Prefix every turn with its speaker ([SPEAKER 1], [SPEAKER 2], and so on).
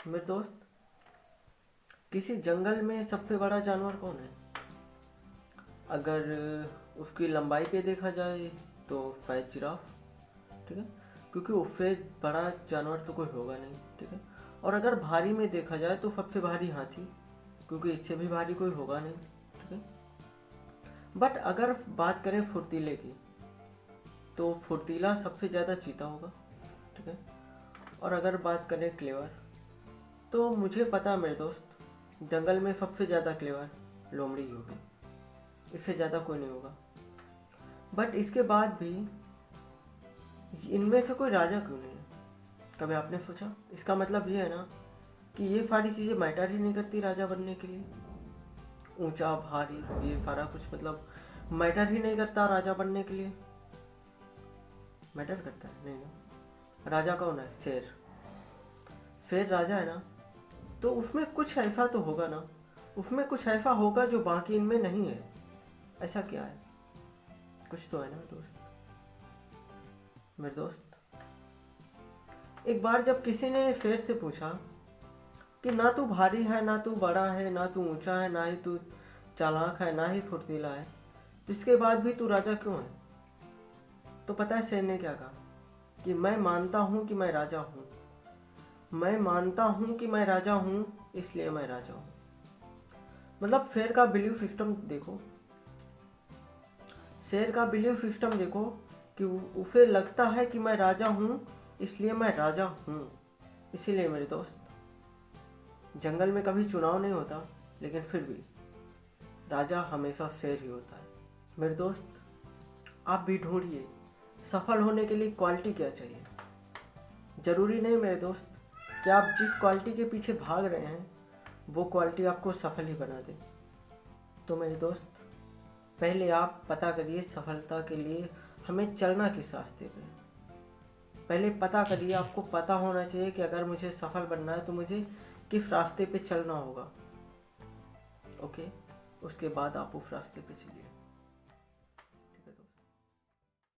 [SPEAKER 1] मेरे दोस्त, किसी जंगल में सबसे बड़ा जानवर कौन है? अगर उसकी लंबाई पे देखा जाए तो शायद जिराफ। ठीक है, क्योंकि उससे बड़ा जानवर तो कोई होगा नहीं। ठीक है, और अगर भारी में देखा जाए तो सबसे भारी हाथी, क्योंकि इससे भी भारी कोई होगा नहीं। ठीक है, बट अगर बात करें फुर्तीले की तो फुर्तीला सबसे ज़्यादा चीता होगा। ठीक है, और अगर बात करें क्लेवर तो मुझे पता है मेरे दोस्त, जंगल में सबसे ज़्यादा क्लेवर लोमड़ी ही होगी, इससे ज़्यादा कोई नहीं होगा। बट इसके बाद भी इनमें से कोई राजा क्यों नहीं है? कभी आपने सोचा? इसका मतलब ये है ना कि ये सारी चीज़ें मैटर ही नहीं करती राजा बनने के लिए। ऊंचा, भारी, ये सारा कुछ मतलब मैटर ही नहीं करता राजा बनने के लिए। मैटर करता है नहीं ना। राजा कौन है? शेर। शेर राजा है ना, तो उसमें कुछ ऐसा तो होगा ना, उसमें कुछ ऐसा होगा जो बाकी इनमें नहीं है। ऐसा क्या है? कुछ तो है ना दोस्त। मेरे दोस्त, एक बार जब किसी ने शेर से पूछा कि ना तू भारी है, ना तू बड़ा है, ना तू ऊंचा है, ना ही तू चालाक है, ना ही फुर्तीला है, तो इसके बाद भी तू राजा क्यों है? तो पता है शेर ने क्या कहा? कि मैं मानता हूँ कि मैं राजा हूँ, मैं मानता हूँ कि मैं राजा हूँ, इसलिए मैं राजा हूँ। मतलब शेर का बिलीफ सिस्टम देखो, शेर का बिलीफ सिस्टम देखो कि उसे लगता है कि मैं राजा हूँ, इसलिए मैं राजा हूँ। इसीलिए मेरे दोस्त, जंगल में कभी चुनाव नहीं होता, लेकिन फिर भी राजा हमेशा शेर ही होता है। मेरे दोस्त, आप भी ढूंढिए सफल होने के लिए क्वालिटी क्या चाहिए। ज़रूरी नहीं मेरे दोस्त कि आप जिस क्वालिटी के पीछे भाग रहे हैं वो क्वालिटी आपको सफल ही बना दे। तो मेरे दोस्त, पहले आप पता करिए सफलता के लिए हमें चलना किस रास्ते पे। पहले पता करिए, आपको पता होना चाहिए कि अगर मुझे सफल बनना है तो मुझे किस रास्ते पे चलना होगा। ओके, उसके बाद आप उस रास्ते पे चलिए।